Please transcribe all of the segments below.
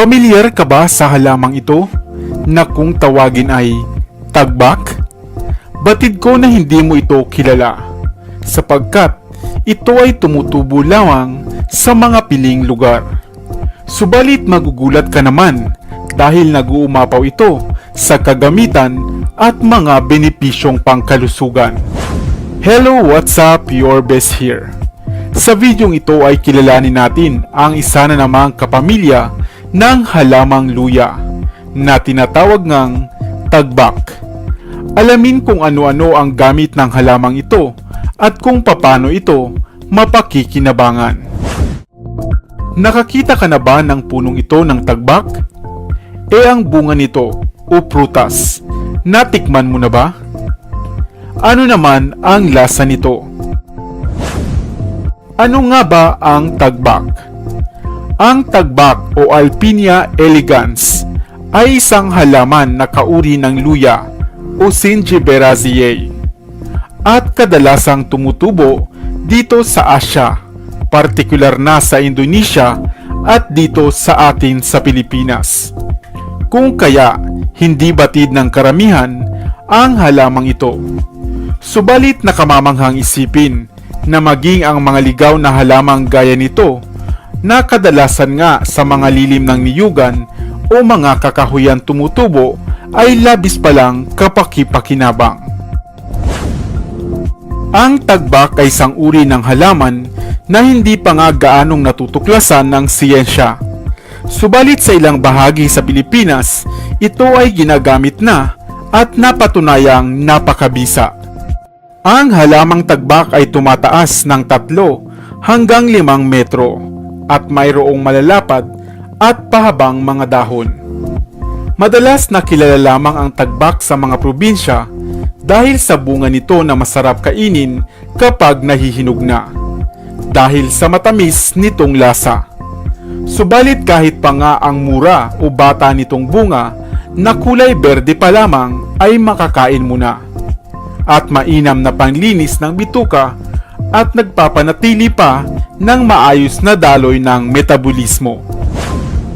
Pamilyar ka ba sa halamang ito na kung tawagin ay tagbak? Batid ko na hindi mo ito kilala sapagkat ito ay tumutubo lamang sa mga piling lugar. Subalit magugulat ka naman dahil nag-uumapaw ito sa kagamitan at mga benepisyong pangkalusugan. Hello, what's up? Your best here. Sa videong ito ay kilalanin natin ang isa na namang kapamilya ng halamang luya na tinatawag ngang tagbak. Alamin kung ano-ano ang gamit ng halamang ito at kung paano ito mapakikinabangan. Nakakita ka na ba ng punong ito ng tagbak? Ang bunga nito o prutas, natikman mo na ba? Ano naman ang lasa nito? Ano nga ba ang tagbak? Ang tagbak o Alpinia elegans ay isang halaman na kauri ng luya o Zingiberaceae at kadalasang tumutubo dito sa Asya, partikular na sa Indonesia at dito sa atin sa Pilipinas. Kung kaya hindi batid ng karamihan ang halamang ito. Subalit nakamamanghang isipin na maging ang mga ligaw na halamang gaya nito na kadalasan nga sa mga lilim ng niyugan o mga kakahuyan tumutubo ay labis palang kapaki-pakinabang. Ang tagbak ay isang uri ng halaman na hindi pa nga gaanong natutuklasan ng siyensya. Subalit sa ilang bahagi sa Pilipinas, ito ay ginagamit na at napatunayang napakabisa. Ang halamang tagbak ay tumataas ng 3 hanggang 5 metro at mayroong malalapad at pahabang mga dahon. Madalas nakilala lamang ang tagbak sa mga probinsya dahil sa bunga nito na masarap kainin kapag nahihinog na, dahil sa matamis nitong lasa. Subalit kahit pa nga ang mura o bata nitong bunga na kulay berde pa lamang ay makakain mo na, at mainam na panglinis ng bituka at nagpapanatili pa ng maayos na daloy ng metabolismo.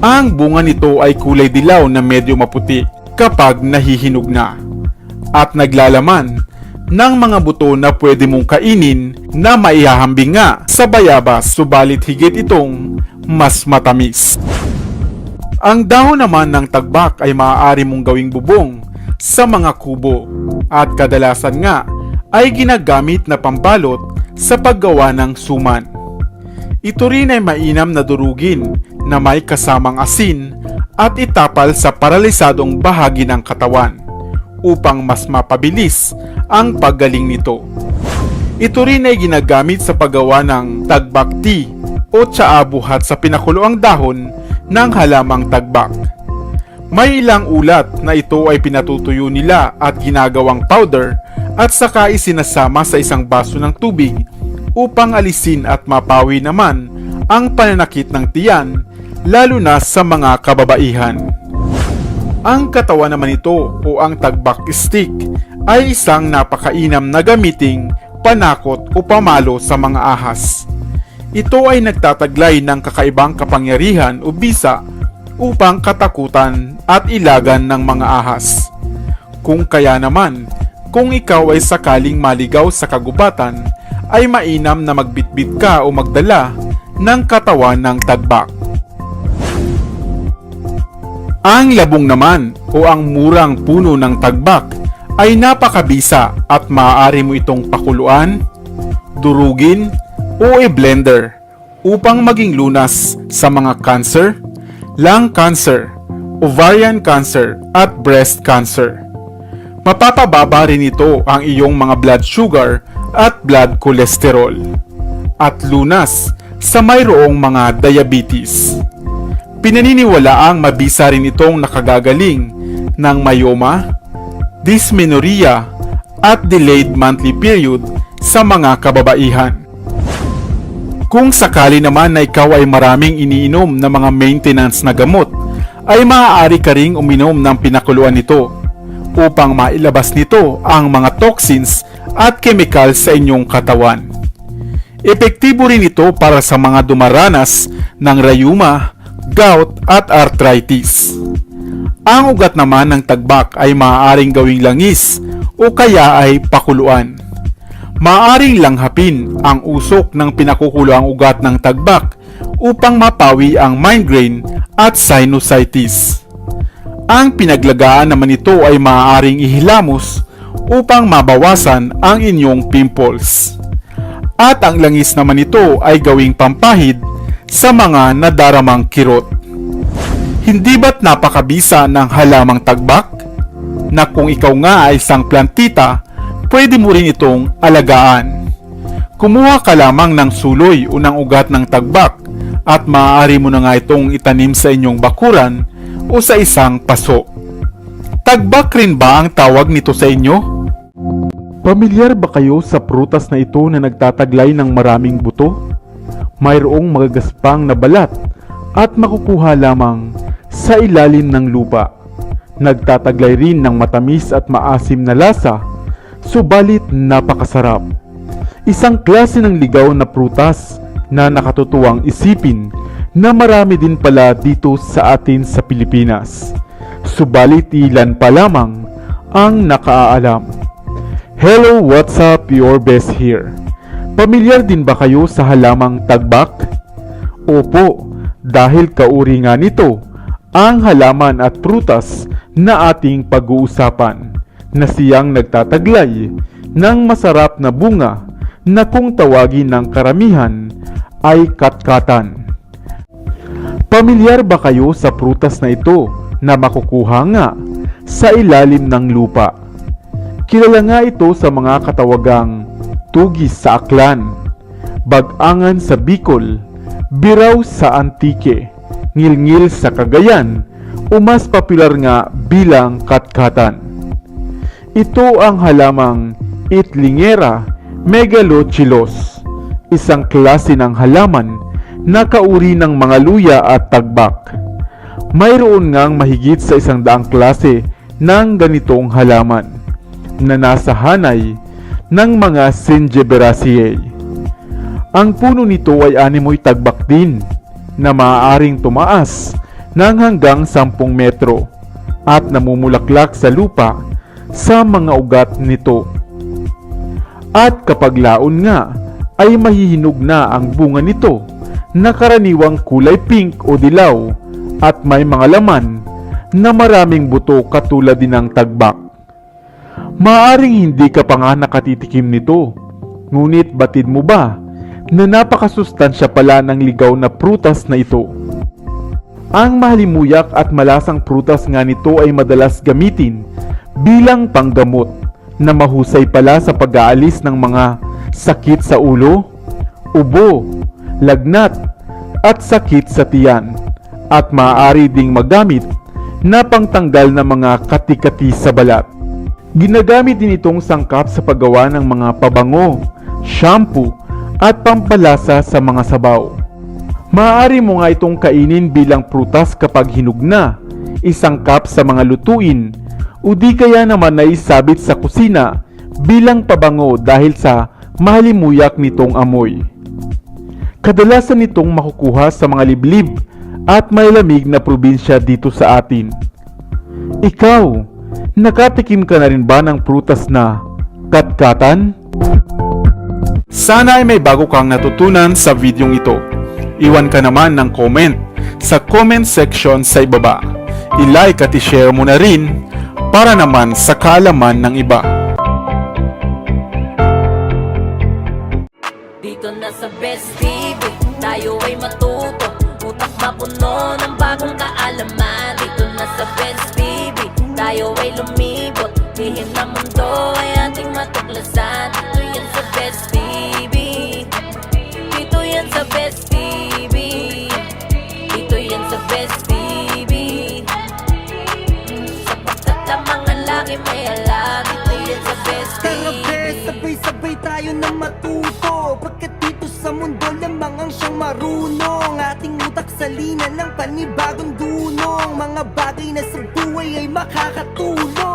Ang bunga nito ay kulay dilaw na medyo maputi kapag nahihinog na at naglalaman ng mga buto na pwede mong kainin na maihahambing nga sa bayabas, subalit higit itong mas matamis. Ang dahon naman ng tagbak ay maaari mong gawing bubong sa mga kubo at kadalasan nga ay ginagamit na pambalot sa paggawa ng suman. Ito rin ay mainam na durugin na may kasamang asin at itapal sa paralisadong bahagi ng katawan upang mas mapabilis ang paggaling nito. Ito rin ay ginagamit sa paggawa ng tagbak tea o tsaa buhat sa pinakuloang dahon ng halamang tagbak. May ilang ulat na ito ay pinatutuyo nila at ginagawang powder at saka isinasama sa isang baso ng tubig upang alisin at mapawi naman ang pananakit ng tiyan, lalo na sa mga kababaihan. Ang katawan naman ito o ang tagbak stick ay isang napakainam na gamiting panakot o pamalo sa mga ahas. Ito ay nagtataglay ng kakaibang kapangyarihan o bisa upang katakutan at ilagan ng mga ahas. Kung kaya naman, kung ikaw ay sakaling maligaw sa kagubatan, ay mainam na magbitbit ka o magdala ng katawan ng tagbak. Ang labong naman o ang murang puno ng tagbak ay napakabisa at maaari mo itong pakuluan, durugin o i-blender upang maging lunas sa mga cancer, lung cancer, ovarian cancer at breast cancer. Mapapababa rin ito ang iyong mga blood sugar at blood cholesterol at lunas sa mayroong mga diabetes. Pinaniniwalaang mabisa rin itong nakagagaling ng myoma, dysmenorrhea at delayed monthly period sa mga kababaihan. Kung sakali naman na ikaw ay maraming iniinom na mga maintenance na gamot, ay maaari ka ring uminom ng pinakuluan nito upang mailabas nito ang mga toxins at chemical sa inyong katawan. Epektibo rin ito para sa mga dumaranas ng rayuma, gout at arthritis. Ang ugat naman ng tagbak ay maaaring gawing langis o kaya ay pakuluan. Maaaring langhapin ang usok ng pinakukuluang ugat ng tagbak upang mapawi ang migraine at sinusitis. Ang pinaglagaan naman nito ay maaaring ihilamos upang mabawasan ang inyong pimples. At ang langis naman nito ay gawing pampahid sa mga nadaramang kirot. Hindi ba't napakabisa ng halamang tagbak? Na kung ikaw nga ay isang plantita, pwede mo rin itong alagaan. Kumuha ka lamang ng suloy o ng ugat ng tagbak at maaari mo na nga itong itanim sa inyong bakuran o sa isang paso. Tagbak rin ba ang tawag nito sa inyo? Pamilyar ba kayo sa prutas na ito na nagtataglay ng maraming buto? Mayroong magagaspang na balat at makukuha lamang sa ilalim ng lupa. Nagtataglay rin ng matamis at maasim na lasa, subalit napakasarap. Isang klase ng ligaw na prutas na nakatutuwang isipin na marami din pala dito sa atin sa Pilipinas. Subalit ilan pa lamang ang nakaalam. Hello, what's up? Your best here. Pamilyar din ba kayo sa halamang tagbak? Opo, dahil kauri nga nito ang halaman at prutas na ating pag-uusapan na siyang nagtataglay ng masarap na bunga na kung tawagin ng karamihan ay katkatan. Pamilyar ba kayo sa prutas na ito na makukuha nga sa ilalim ng lupa? Kilala nga ito sa mga katawagang tugis sa Aklan, bag-angan sa Bicol, biraw sa Antique, ngilngil sa Cagayan, o mas popular nga bilang katkatan. Ito ang halamang Itlingera megalochilus, isang klase ng halaman na kauri ng mga luya at tagbak. Mayroon ngang mahigit sa 100 klase ng ganitong halaman na nasa hanay ng mga Zingiberaceae. Ang puno nito ay animoy tagbak din na maaaring tumaas ng hanggang 10 metro at namumulaklak sa lupa sa mga ugat nito. At kapag laon nga ay mahihinog na ang bunga nito na karaniwang kulay pink o dilaw at may mga laman na maraming buto katulad din ng tagbak. Maaring hindi ka pa nga nakatitikim nito, ngunit batid mo ba na napakasustansya pala ng ligaw na prutas na ito? Ang mahalimuyak at malasang prutas nga nito ay madalas gamitin bilang panggamot na mahusay pala sa pag-aalis ng mga sakit sa ulo, ubo, lagnat at sakit sa tiyan, at maaari ding magamit na pangtanggal ng mga kati-kati sa balat. Ginagamit din itong sangkap sa paggawa ng mga pabango, shampoo at pampalasa sa mga sabaw. Maaari mo nga itong kainin bilang prutas kapag hinog na, isangkap sa mga lutuin, o di kaya naman na isabit sa kusina bilang pabango dahil sa mahalimuyak nitong amoy. Kadalasan nitong makukuha sa mga liblib at malamig na probinsya dito sa atin. Ikaw, nakatikim ka na rin ba ng prutas na katkatan? Sana ay may bago kang natutunan sa videong ito. Iwan ka naman ng comment sa comment section sa ibaba. I-like at i-share mo na rin para naman sa kaalaman ng iba. Dito na sa Best TV, tayo ay matuto. Utak mapuno ng bagong kaalaman. Dito na sa Best TV, tayo ay lumibot. Lihim na mundo ay ating matuklasan. Dito yan sa Best TV, dito yan sa Best TV, dito yan sa Best TV. Sapagkat lamang ang laki may alam. Dito yan sa Best Tara TV. bes, sabay-sabay tayo na matuto. Pagkat dito sa mundo lamang ang siyang marunong. Ating utak sa lina ng panibagong dunong. Mga bagay na sa buhay ay makakatulong.